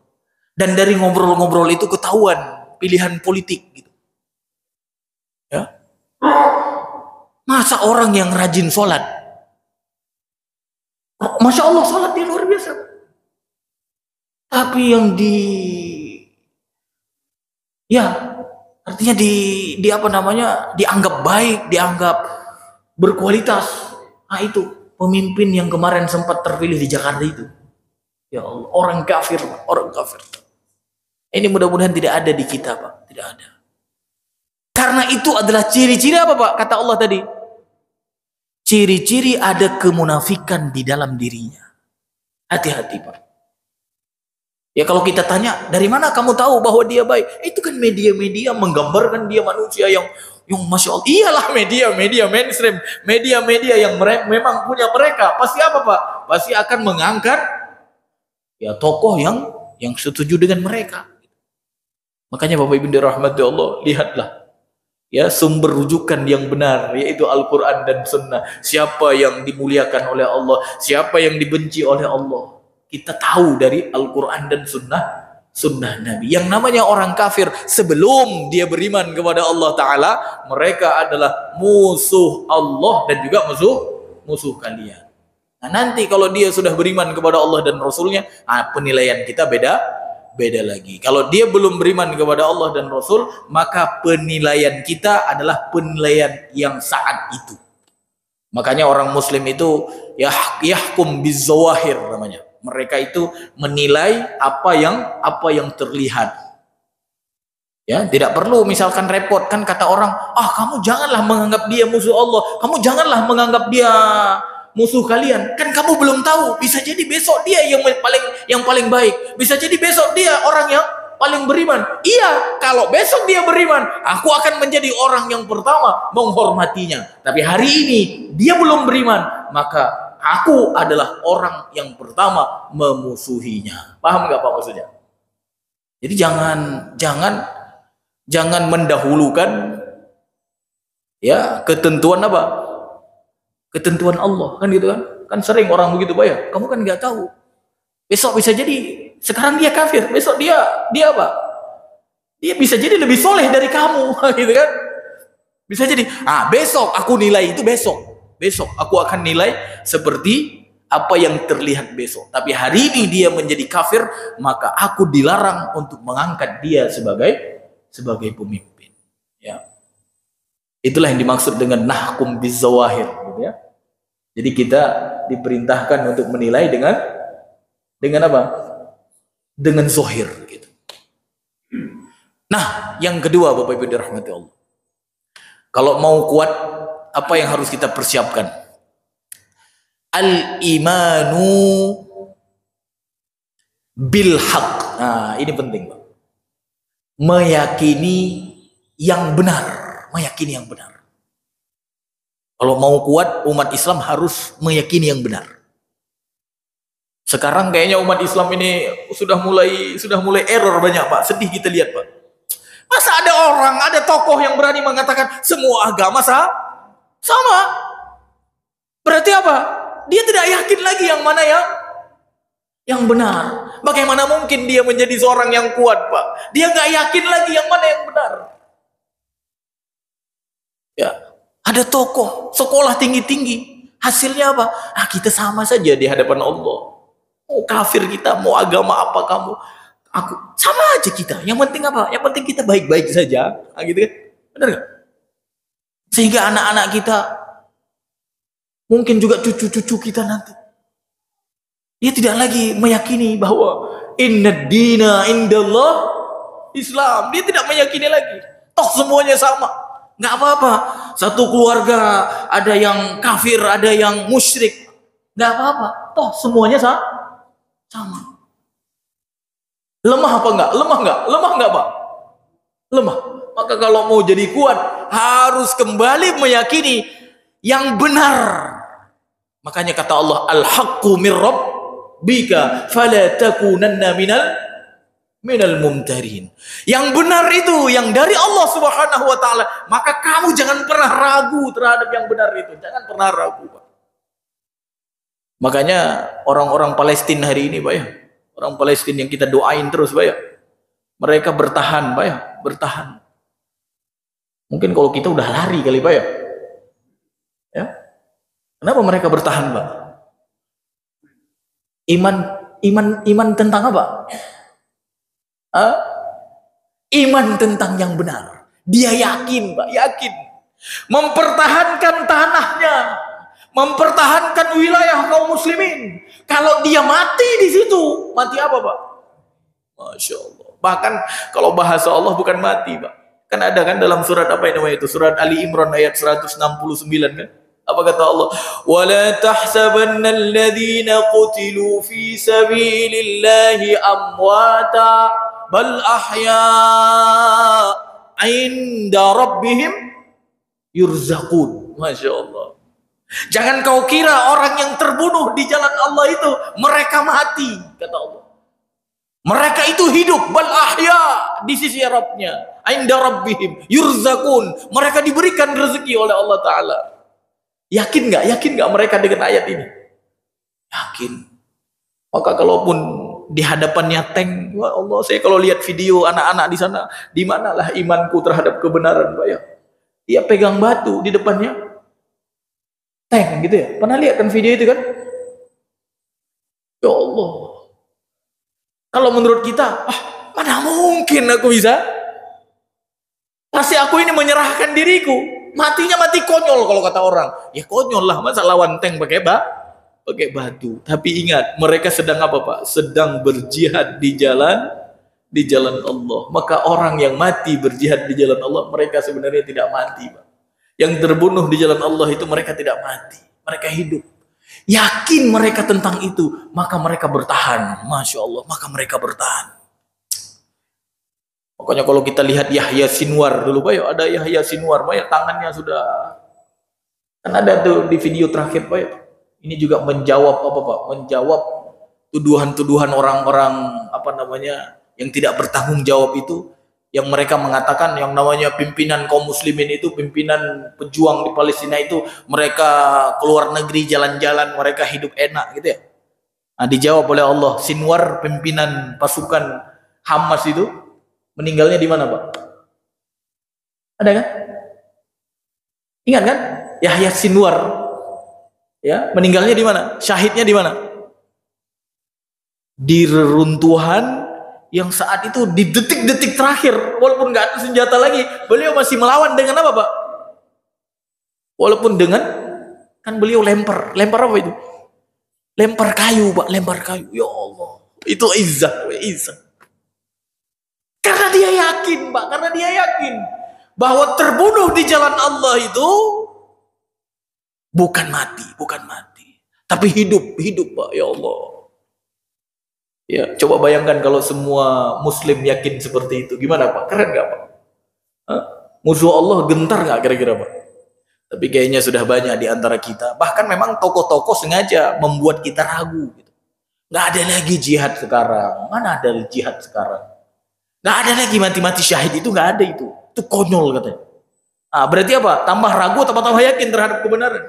S1: Dan dari ngobrol-ngobrol itu ketahuan pilihan politik gitu. Ya. Masa orang yang rajin sholat, Masya Allah sholat dia luar biasa. Tapi yang artinya di apa namanya, dianggap baik, dianggap berkualitas. Nah itu pemimpin yang kemarin sempat terpilih di Jakarta itu. Ya Allah, orang kafir, Pak, orang kafir. Ini mudah-mudahan tidak ada di kita, Pak, tidak ada. Karena itu adalah ciri-ciri apa Pak? Kata Allah tadi. Ciri-ciri ada kemunafikan di dalam dirinya. Hati-hati Pak. Ya kalau kita tanya, dari mana kamu tahu bahwa dia baik? Itu kan media-media menggambarkan dia manusia yang Masya Allah. Iyalah media-media mainstream. Media-media yang memang punya mereka. Pasti apa Pak? Pasti akan mengangkat ya tokoh yang setuju dengan mereka. Makanya Bapak Ibu dirahmati Allah, lihatlah ya sumber rujukan yang benar, yaitu Al-Quran dan Sunnah. Siapa yang dimuliakan oleh Allah, siapa yang dibenci oleh Allah, kita tahu dari Al-Quran dan Sunnah Nabi. Yang namanya orang kafir sebelum dia beriman kepada Allah Ta'ala, mereka adalah musuh Allah dan juga musuh kalian. Nah nanti kalau dia sudah beriman kepada Allah dan Rasulnya, penilaian kita beda lagi. Kalau dia belum beriman kepada Allah dan Rasul, maka penilaian kita adalah penilaian yang saat itu. Makanya orang Muslim itu yahkum bizawahir namanya. Mereka itu menilai apa yang terlihat. Ya, tidak perlu misalkan repot kan kata orang, kamu janganlah menganggap dia musuh Allah, kamu janganlah menganggap dia musuh kalian, kan kamu belum tahu, bisa jadi besok dia yang paling baik, bisa jadi besok dia orang yang paling beriman. Iya, kalau besok dia beriman, aku akan menjadi orang yang pertama menghormatinya. Tapi hari ini dia belum beriman, maka aku adalah orang yang pertama memusuhinya. Paham nggak Pak maksudnya? Jadi jangan mendahulukan ya ketentuan apa? Ketentuan Allah, kan gitu kan? Kan sering orang begitu Pak ya. Kamu kan nggak tahu. Besok bisa jadi sekarang dia kafir, besok dia apa? Dia bisa jadi lebih soleh dari kamu, gitu kan? Bisa jadi. Besok aku nilai itu besok. Besok aku akan nilai seperti apa yang terlihat besok. Tapi hari ini dia menjadi kafir, maka aku dilarang untuk mengangkat dia sebagai pemimpin. Ya. Itulah yang dimaksud dengan nahkum bizawahir, gitu ya. Jadi kita diperintahkan untuk menilai dengan apa? Dengan zahir, gitu. Nah, yang kedua Bapak Ibu dirahmati Allah. Kalau mau kuat, apa yang harus kita persiapkan? Al-imanu bil haq. Nah, ini penting, Pak. Meyakini yang benar. Meyakini yang benar. Kalau mau kuat, umat Islam harus meyakini yang benar. Sekarang kayaknya umat Islam ini sudah mulai error banyak Pak. Sedih kita lihat Pak. Masa ada tokoh yang berani mengatakan semua agama sama? Berarti apa? Dia tidak yakin lagi yang mana yang benar. Bagaimana mungkin dia menjadi seorang yang kuat Pak? Dia nggak yakin lagi yang mana yang benar. Ya, ada tokoh sekolah tinggi-tinggi, hasilnya apa? Kita sama saja di hadapan Allah. Mau kafir kita, mau agama apa kamu, aku sama aja kita. Yang penting apa? Yang penting kita baik-baik saja, gitu kan? Benar nggak? Sehingga anak-anak kita, mungkin juga cucu-cucu kita nanti, dia tidak lagi meyakini bahwa inna dina indallah Islam. Dia tidak meyakini lagi. Toh semuanya sama. Nggak apa-apa. Satu keluarga ada yang kafir, ada yang musyrik. Nggak apa-apa. Toh semuanya sama. Lemah apa enggak? Lemah enggak Pak? Lemah. Maka kalau mau jadi kuat, harus kembali meyakini yang benar. Makanya kata Allah, al-haqqu min rabbika fala takunanna minal mumtarin. Yang benar itu yang dari Allah Subhanahu wa taala, maka kamu jangan pernah ragu terhadap yang benar itu. Jangan pernah ragu, Pak. Makanya orang-orang Palestina hari ini, Pak ya. Orang Palestina yang kita doain terus, Pak ya. Mereka bertahan, Pak ya, bertahan. Mungkin kalau kita udah lari kali, Pak ya. Ya. Kenapa mereka bertahan, Pak? Iman tentang apa? Iman tentang yang benar. Dia yakin, Pak, yakin. Mempertahankan tanahnya, mempertahankan wilayah kaum muslimin. Kalau dia mati di situ, mati apa, Pak? Masya Allah. Bahkan kalau bahasa Allah bukan mati, Pak. Kan ada kan dalam surat apa yang namanya itu? Surat Ali Imran ayat 169 kan? Apa kata Allah? Wala tahsabanna alladhina qutilu fi sabilillahi amwata bal ahya 'inda rabbihim yurzaqun. Masya Allah. Jangan kau kira orang yang terbunuh di jalan Allah itu mereka mati, kata Allah. Mereka itu hidup, bal ahya, di sisi Rabbnya, 'inda rabbihim yurzaqun. Mereka diberikan rezeki oleh Allah Ta'ala. Yakin nggak mereka dengan ayat ini? Yakin. Maka kalaupun di hadapannya tank, wah Allah, saya kalau lihat video anak-anak di sana, di manalah imanku terhadap kebenaran, Pak ya? Dia pegang batu di depannya tank gitu ya. Pernah lihat kan video itu kan? Ya Allah. Kalau menurut kita, mana mungkin aku bisa? Pasti aku ini menyerahkan diriku. Matinya mati konyol kalau kata orang. Ya konyol lah, masa lawan tank pakai batu. Tapi ingat, mereka sedang apa Pak? Sedang berjihad di jalan Allah. Maka orang yang mati berjihad di jalan Allah, mereka sebenarnya tidak mati Pak. Yang terbunuh di jalan Allah itu mereka tidak mati. Mereka hidup. Yakin mereka tentang itu, maka mereka bertahan. Masya Allah, maka mereka bertahan. Makanya kalau kita lihat Yahya Sinwar dulu Pak ya, ada Yahya Sinwar Pak ya, tangannya sudah kan ada tuh di video terakhir Pak ya. Ini juga menjawab apa Pak? Menjawab tuduhan-tuduhan orang-orang apa namanya yang tidak bertanggung jawab itu, yang mereka mengatakan yang namanya pimpinan kaum muslimin itu, pimpinan pejuang di Palestina itu, mereka keluar negeri jalan-jalan, mereka hidup enak gitu ya. Nah, dijawab oleh Allah, Sinwar pimpinan pasukan Hamas itu meninggalnya di mana Pak? Ada kan? Ingat kan? Yahya Sinwar ya, meninggalnya di mana? Syahidnya di mana? Di reruntuhan yang saat itu di detik-detik terakhir, walaupun nggak ada senjata lagi, beliau masih melawan dengan apa Pak? Walaupun dengan, kan beliau lempar apa itu? Lempar kayu Pak, lempar kayu. Ya Allah, itu izzah. Karena dia yakin Pak, karena dia yakin bahwa terbunuh di jalan Allah itu bukan mati, tapi hidup Pak. Ya Allah. Ya, coba bayangkan kalau semua muslim yakin seperti itu. Gimana Pak? Keren gak Pak? Musuh Allah gentar gak kira-kira Pak? Tapi kayaknya sudah banyak di antara kita. Bahkan memang tokoh-tokoh sengaja membuat kita ragu. Gitu. Gak ada lagi jihad sekarang. Mana ada jihad sekarang? Gak ada lagi mati-mati syahid itu, gak ada itu. Itu konyol katanya. Berarti apa? Tambah ragu atau tambah yakin terhadap kebenaran?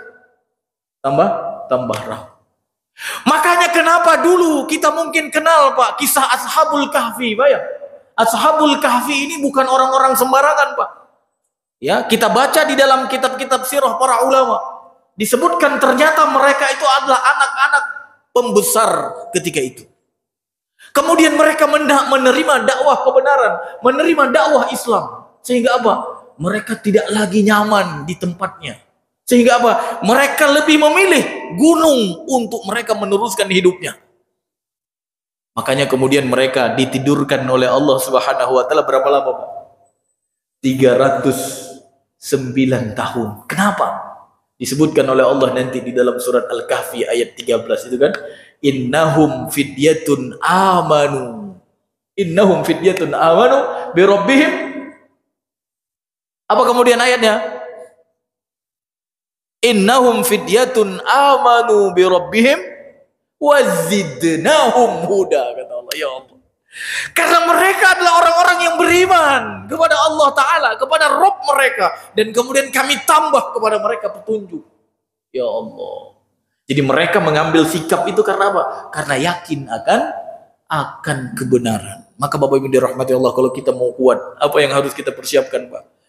S1: Tambah ragu. Makanya kenapa dulu kita mungkin kenal Pak kisah Ashabul Kahfi Pak ya. Ashabul Kahfi ini bukan orang-orang sembarangan Pak. Ya, kita baca di dalam kitab-kitab sirah para ulama, disebutkan ternyata mereka itu adalah anak-anak pembesar ketika itu. Kemudian mereka menerima dakwah kebenaran, menerima dakwah Islam. Sehingga apa? Mereka tidak lagi nyaman di tempatnya. Sehingga apa? Mereka lebih memilih gunung untuk mereka meneruskan hidupnya. Makanya kemudian mereka ditidurkan oleh Allah Subhanahu wa taala berapa lama, Pak? 309 tahun. Kenapa? Disebutkan oleh Allah nanti di dalam surat Al-Kahfi ayat 13 itu kan, innahum fidyatun amanu bi rabbihim. Apa kemudian ayatnya? Innahum fidyatun amanu bi rabbihim wazidnahum huda, kata Allah. Ya Allah, karena mereka adalah orang-orang yang beriman kepada Allah Ta'ala, kepada Rabb mereka, dan kemudian kami tambah kepada mereka petunjuk. Ya Allah, jadi mereka mengambil sikap itu karena apa? Karena yakin akan kebenaran. Maka Bapak Ibu dirahmati Allah, kalau kita mau kuat, apa yang harus kita persiapkan Pak?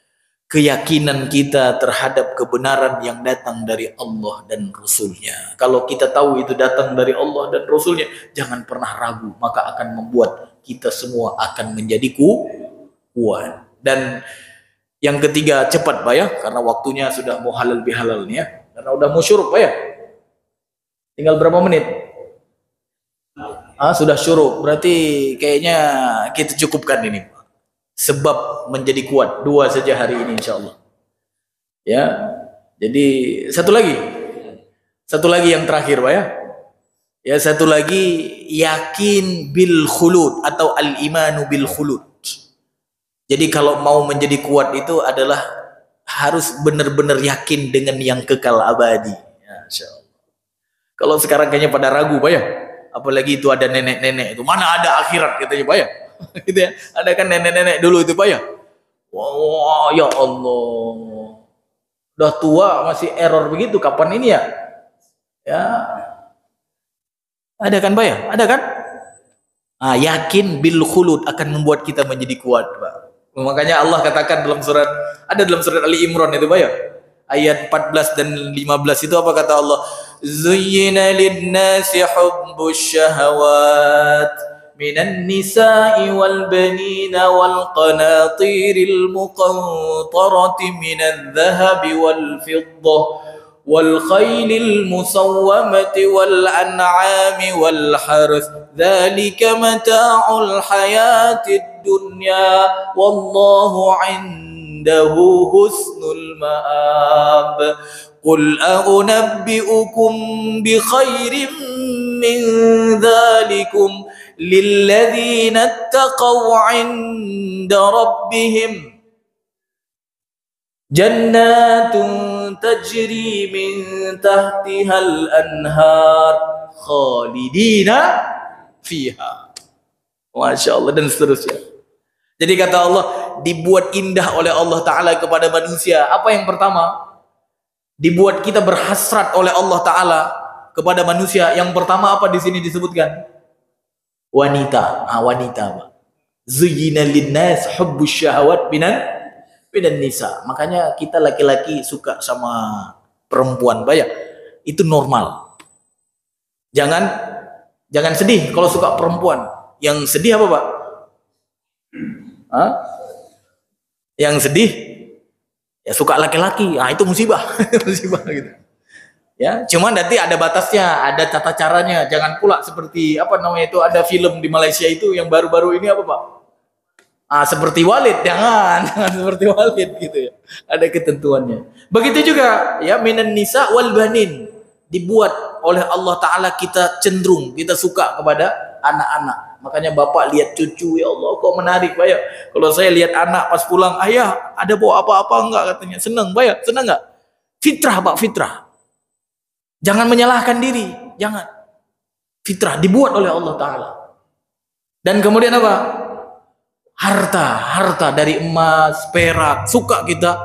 S1: Keyakinan kita terhadap kebenaran yang datang dari Allah dan Rasulnya. Kalau kita tahu itu datang dari Allah dan Rasulnya, jangan pernah ragu, maka akan membuat kita semua akan menjadi kuat. Dan yang ketiga, cepat Pak ya, karena waktunya sudah mau halal bihalal nih ya, karena udah mau syuruk Pak ya. Tinggal berapa menit? Sudah syuruk, berarti kayaknya kita cukupkan ini Pak. sebab menjadi kuat. 2 saja hari ini insyaallah. Ya. Jadi satu lagi yang terakhir Pak ya. Ya, satu lagi yakin bil khulud atau al-imanu bil khulud. Jadi kalau mau menjadi kuat itu adalah harus benar-benar yakin dengan yang kekal abadi. Ya, insyaallah. Kalau sekarang kayaknya pada ragu Pak ya. Apalagi itu ada nenek-nenek itu. Mana ada akhirat katanya Pak ya. Gitu ya. Ada kan nenek-nenek dulu itu Pak ya. Wah, ya Allah. Udah tua masih error begitu, kapan ini ya? Ya. Ada kan Pak ya? Ada kan? Ah, yakin bil khulud akan membuat kita menjadi kuat Pak. Makanya Allah katakan dalam surat Ali Imran itu Pak ya. Ayat 14 dan 15 itu apa kata Allah? Zuyyina lin-nasi hubbus syahawat minan nisa'i wal banina wal qanatiril muqantarati minadh dhahabi wal fiddah wal khaylil musawwamati wal an'ami wal harth dzalika mata'ul hayatid dunya wallahu 'indahu husnul ma'ab. Qul a'unabbi'ukum bi khairin min dzalikum lilladzina ittaqaw 'inda rabbihim jannatun tajri min tahtihal anhar khalidina fiha. Masya Allah, dan seterusnya. Jadi kata Allah, dibuat indah oleh Allah Ta'ala kepada manusia. Apa yang pertama? Dibuat kita berhasrat oleh Allah Ta'ala kepada manusia. Yang pertama apa di sini disebutkan? Wanita. Wanita Pak. Zuyyina linnas hubbus syahawat minan nisa. Makanya kita laki-laki suka sama perempuan banyak. Itu normal. Jangan sedih kalau suka perempuan. Yang sedih apa Pak? Yang sedih ya suka laki-laki. Itu musibah. Musibah gitu. Ya, cuman nanti ada batasnya, ada tata caranya. Jangan pula seperti apa namanya itu, ada film di Malaysia itu yang baru-baru ini apa Pak? Seperti Walid, jangan seperti Walid gitu ya. Ada ketentuannya. Begitu juga ya, minan nisa wal banin. Dibuat oleh Allah Ta'ala kita cenderung, kita suka kepada anak-anak. Makanya bapak lihat cucu, ya Allah kok menarik Pak ya. Kalau saya lihat anak pas pulang, ayah ada bawa apa-apa enggak katanya. Senang Pak ya, senang enggak? Fitrah Pak, fitrah. Jangan menyalahkan diri, jangan. Fitrah dibuat oleh Allah Ta'ala. Dan kemudian apa? Harta dari emas, perak, suka kita.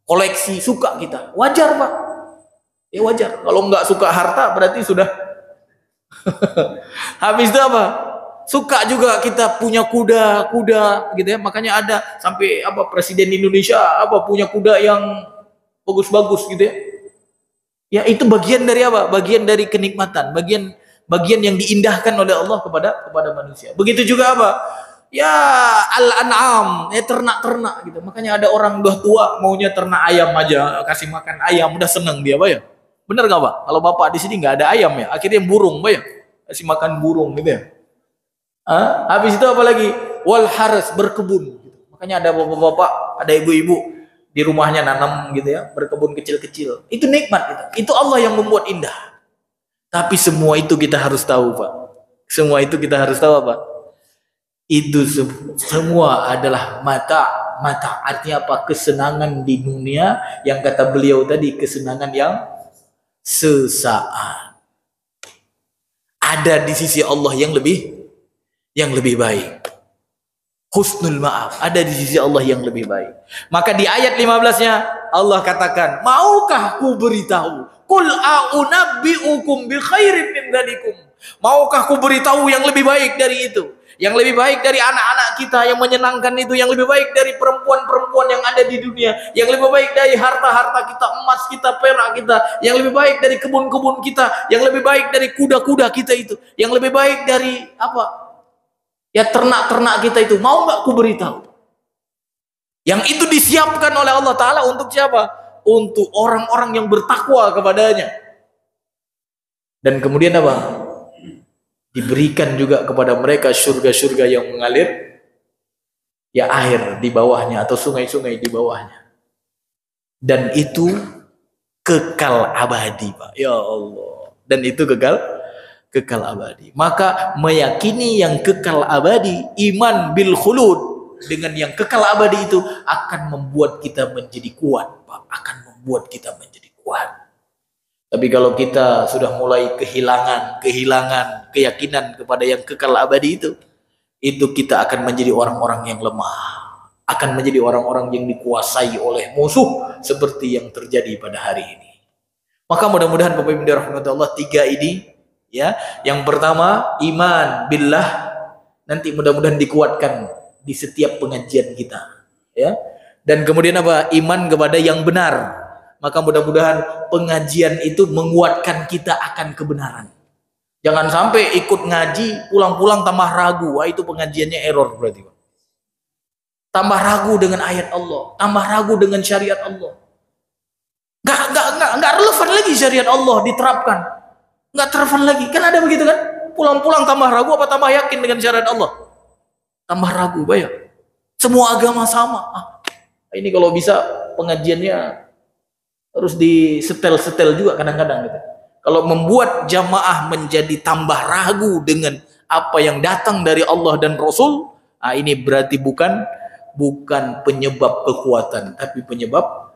S1: Koleksi, suka kita. Wajar Pak. Ya wajar. Kalau nggak suka harta berarti sudah. Habis itu apa? Suka juga kita punya kuda gitu ya. Makanya ada sampai apa presiden Indonesia apa punya kuda yang bagus-bagus gitu ya. Ya itu bagian dari apa? Bagian dari kenikmatan, bagian yang diindahkan oleh Allah kepada manusia. Begitu juga apa? Ya al-an'am, ya ternak-ternak gitu. Makanya ada orang udah tua maunya ternak ayam aja, kasih makan ayam udah seneng dia, Pak ya. Bener nggak Pak? Kalau Bapak di sini nggak ada ayam ya, akhirnya burung, Pak ya. Kasih makan burung gitu ya. Habis itu apa lagi? Wal haras, berkebun. Makanya ada bapak-bapak, ada ibu-ibu di rumahnya nanam gitu ya, berkebun kecil-kecil. Itu nikmat gitu. Itu Allah yang membuat indah. Tapi semua itu kita harus tahu, Pak. Semua itu kita harus tahu apa? Itu semua adalah mata. Artinya apa? Kesenangan di dunia yang kata beliau tadi, kesenangan yang sesaat. Ada di sisi Allah yang lebih baik. Husnul ma'af, ada di sisi Allah yang lebih baik. Maka di ayat 15-nya Allah katakan, maukah ku beritahu? Qul a'unabbi'ukum bi khairin min dzalikum. Maukah ku beritahu yang lebih baik dari itu? Yang lebih baik dari anak-anak kita yang menyenangkan itu, yang lebih baik dari perempuan-perempuan yang ada di dunia, yang lebih baik dari harta-harta kita, emas kita, perak kita, yang lebih baik dari kebun-kebun kita, yang lebih baik dari kuda-kuda kita itu, yang lebih baik dari apa? Ya ternak-ternak kita itu. Mau nggak ku beritahu? Yang itu disiapkan oleh Allah Ta'ala untuk siapa? Untuk orang-orang yang bertakwa kepadanya. Dan kemudian apa? Diberikan juga kepada mereka surga-surga yang mengalir ya air di bawahnya atau sungai-sungai di bawahnya. Dan itu kekal abadi, Pak. Ya Allah. Dan itu kekal abadi. Maka meyakini yang kekal abadi, iman bil khulud, dengan yang kekal abadi itu akan membuat kita menjadi kuat, Pak. Akan membuat kita menjadi kuat. Tapi kalau kita sudah mulai kehilangan keyakinan kepada yang kekal abadi itu kita akan menjadi orang-orang yang lemah. Akan menjadi orang-orang yang dikuasai oleh musuh seperti yang terjadi pada hari ini. Maka mudah-mudahan Bapak Ibu dirahmati Allah, 3 ini ya. Yang pertama iman billah, nanti mudah-mudahan dikuatkan di setiap pengajian kita ya. Dan kemudian apa? Iman kepada yang benar. Maka mudah-mudahan pengajian itu menguatkan kita akan kebenaran. Jangan sampai ikut ngaji pulang-pulang tambah ragu. Wah, itu pengajiannya error berarti, Pak. Tambah ragu dengan ayat Allah, tambah ragu dengan syariat Allah. Nggak relevan lagi syariat Allah diterapkan. Nggak relevan lagi. Kan ada begitu kan? Pulang-pulang tambah ragu apa tambah yakin dengan syariat Allah? Tambah ragu, bayang. Semua agama sama. Ini kalau bisa pengajiannya harus disetel-setel juga kadang-kadang gitu. Kalau membuat jamaah menjadi tambah ragu dengan apa yang datang dari Allah dan Rasul, ini berarti bukan penyebab kekuatan, tapi penyebab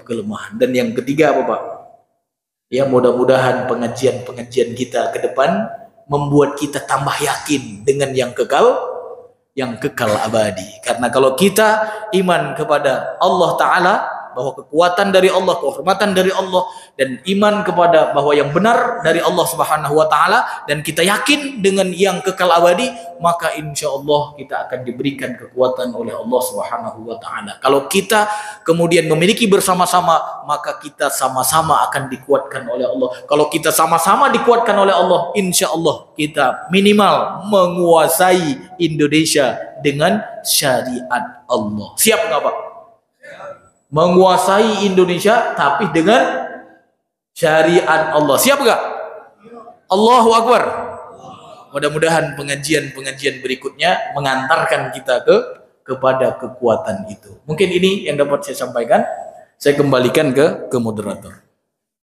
S1: kelemahan. Dan yang ketiga apa, Pak? Ya, mudah-mudahan pengajian kita ke depan membuat kita tambah yakin dengan yang kekal abadi. Karena kalau kita iman kepada Allah Ta'ala, bahwa kekuatan dari Allah, kehormatan dari Allah, dan iman kepada bahwa yang benar dari Allah Subhanahu wa Ta'ala, dan kita yakin dengan yang kekal abadi, maka insya Allah kita akan diberikan kekuatan oleh Allah Subhanahu wa Ta'ala. Kalau kita kemudian memiliki bersama-sama, maka kita sama-sama akan dikuatkan oleh Allah. Kalau kita sama-sama dikuatkan oleh Allah, insya Allah kita minimal menguasai Indonesia dengan syariat Allah. Siap nggak, Pak? Menguasai Indonesia tapi dengan syariat Allah. Siap gak? Allahu Akbar. Mudah-mudahan pengajian berikutnya mengantarkan kita kepada kekuatan itu. Mungkin ini yang dapat saya sampaikan. Saya kembalikan ke moderator.